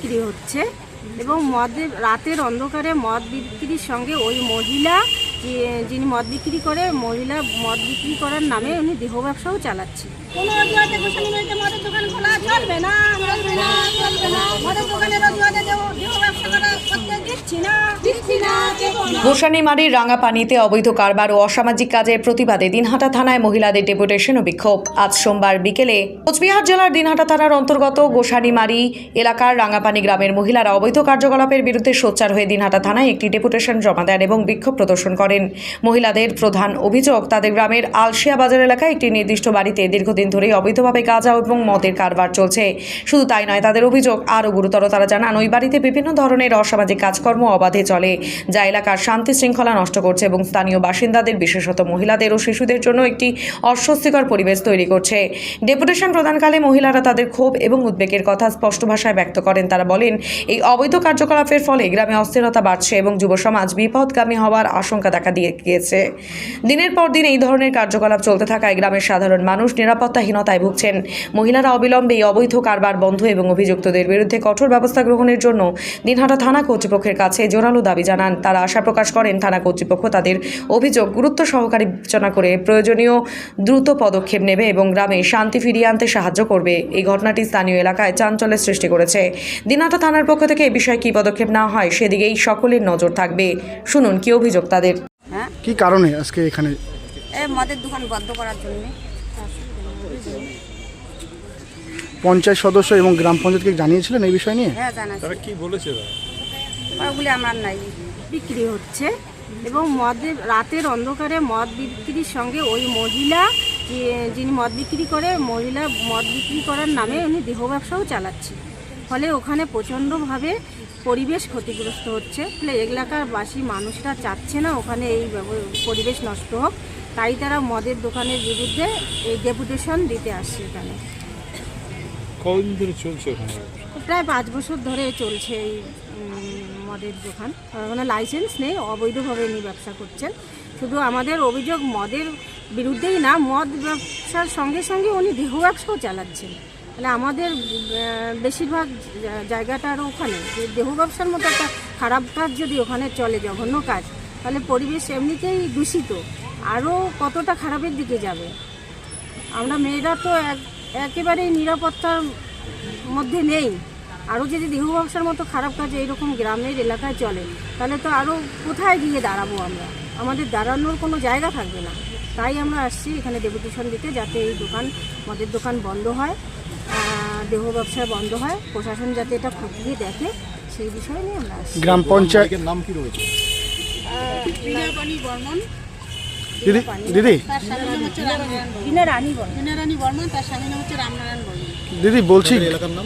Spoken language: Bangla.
বিক্রি হচ্ছে এবং রাতের অন্ধকারে মদ বিক্রির সঙ্গে ওই মহিলা যিনি মদ বিক্রি করে মহিলা মদ বিক্রি করার নামে উনি দেহ ব্যবসাও চালাচ্ছে। কোনো অজুহাতে গোসানি বাড়িতে মদের দোকান খোলা চলবে না, চলবে না, চলবে না। মদের দোকানের অজুহাতে দেহ ব্যবসা করা করতে দিচ্ছি না। গোসানিমারীর রাঙাপানিতে অবৈধ কারবার ও অসামাজিক কাজের প্রতিবাদে দিনহাটা থানায় মহিলাদের ডেপুটেশন ও বিক্ষোভ। আজ সোমবার বিকেলে কোচবিহার জেলার দিনহাটা থানার অন্তর্গত গোসানিমারী এলাকার রাঙাপানি গ্রামের মহিলারা অবৈধ কার্যকলাপের বিরুদ্ধে সোচ্চার হয়ে দিনহাটা থানায় একটি ডেপুটেশন জমা দেন এবং বিক্ষোভ প্রদর্শন করেন। মহিলাদের প্রধান অভিযোগ, তাদের গ্রামের আলশিয়া বাজার এলাকায় একটি নির্দিষ্ট বাড়িতে দীর্ঘদিন ধরেই অবৈধভাবে গাঁজা এবং মদের কারবার চলছে। শুধু তাই নয়, তাদের অভিযোগ আরও গুরুতর। তারা জানান ওই বাড়িতে বিভিন্ন ধরনের অসামাজিক কাজকর্ম অবাধে চলে, যা এলাকার শান্তি শৃঙ্খলা নষ্ট করছে এবং স্থানীয় বাসিন্দাদের বিশেষত মহিলাদের ও শিশুদের জন্য একটি অস্বস্তিকর পরিবেশ তৈরি করছে। ডেপুটেশন প্রদানকালে মহিলারা তাদের ক্ষোভ এবং উদ্বেগের কথা স্পষ্ট ভাষায় ব্যক্ত করেন। তারা বলেন, এই অবৈধ কার্যকলাপের ফলে গ্রামে অস্থিরতা বাড়ছে এবং যুব সমাজ বিপদগামী হওয়ার আশঙ্কা দেখা দিয়েছে। দিনের পর দিন এই ধরনের কার্যকলাপ চলতে থাকায় গ্রামের সাধারণ মানুষ নিরাপত্তাহীনতায় ভুগছেন। মহিলারা অবিলম্বে এই অবৈধ কারবার বন্ধ এবং অভিযুক্তদের বিরুদ্ধে কঠোর ব্যবস্থা গ্রহণের জন্য দিনহাটা থানা কর্তৃপক্ষের কাছে জোরালো দাবি জানান। তারা আশা প্রকাশ করেন থানা কর্তৃপক্ষ তাদের অভিযোগ গুরুত্ব সহকারে বিবেচনা করে প্রয়োজনীয় দ্রুত পদক্ষেপ নেবে এবং গ্রামে শান্তি ফিরিয়ে আনতে সাহায্য করবে। এই ঘটনাটি স্থানীয় এলাকায় চাঞ্চল্যের সৃষ্টি করেছে। দিনহাটা থানার পক্ষ থেকে এ বিষয়ে কী পদক্ষেপ নেওয়া হয় সেদিকেই সকলের নজর থাকবে। শুনুন কি অভিযোগ তাদের। কি কারণে আজকে এখানে মদের দোকান বন্ধ করার জন্য পঞ্চায়েত সদস্য এবং গ্রাম পঞ্চায়েতকে জানিয়েছিলেন এই বিষয় নিয়ে? হ্যাঁ জানাচ্ছি। তারা কি বলেছে? ওগুলি আমার নাই। বিক্রি হচ্ছে এবং রাতের অন্ধকারে মদ বিক্রির সঙ্গে ওই মহিলা যিনি মদ বিক্রি করে মহিলা মদ বিক্রি করার নামে উনি দেহ ব্যবসাও চালাচ্ছে। ফলে ওখানে প্রচণ্ডভাবে পরিবেশ ক্ষতিগ্রস্ত হচ্ছে। ফলে এলাকার বাসী মানুষরা চাচ্ছে না ওখানে এই পরিবেশ নষ্ট হোক, তাই তারা মদের দোকানের বিরুদ্ধে এই ডেপুটেশন দিতে আসছে। এখানে কতদিন ধরে চলছে? ওখানে প্রায় 5 বছর ধরে চলছে এই মদের দোকান। ওখানে লাইসেন্স নেই, অবৈধভাবে উনি ব্যবসা করছেন। শুধু আমাদের অভিযোগ মদের বিরুদ্ধেই না, মদ ব্যবসার সঙ্গে সঙ্গে উনি দেহ ব্যবসাও চালাচ্ছেন। তাহলে আমাদের বেশিরভাগ জায়গাটা আরও ওখানে দেহ ব্যবসার মতো একটা খারাপ কাজ যদি ওখানে চলে, জঘন্য কাজ, তাহলে পরিবেশ এমনিতেই দূষিত, আরও কতটা খারাপের দিকে যাবে। আমরা মেয়েরা তো একেবারেই নিরাপত্তার মধ্যে নেই। আরও যদি দেহ ব্যবসার মতো খারাপ কাজ এইরকম গ্রামের এলাকায় চলে, তাহলে তো আরও কোথায় গিয়ে দাঁড়াবো আমরা? আমাদের দাঁড়ানোর কোনো জায়গা থাকবে না। তাই আমরা আসছি এখানে ডেপুটেশন দিতে, যাতে এই মদের দোকান বন্ধ হয়, দেহ ব্যবসা বন্ধ হয়, প্রশাসন যাতে এটা খতিয়ে দেখে, সেই বিষয় নিয়ে আমরা আসছি। গ্রাম পঞ্চায়েতের নাম কি রয়েছে? বিনাপানি বর্মন। দিদি তার স্বামী নাম হচ্ছে বিনা রানী বর্মন। বিনা রানী বর্মন, তার স্বামী নাম হচ্ছে রামনারায়ণ বর্মন। দিদি বলছি এলাকার নাম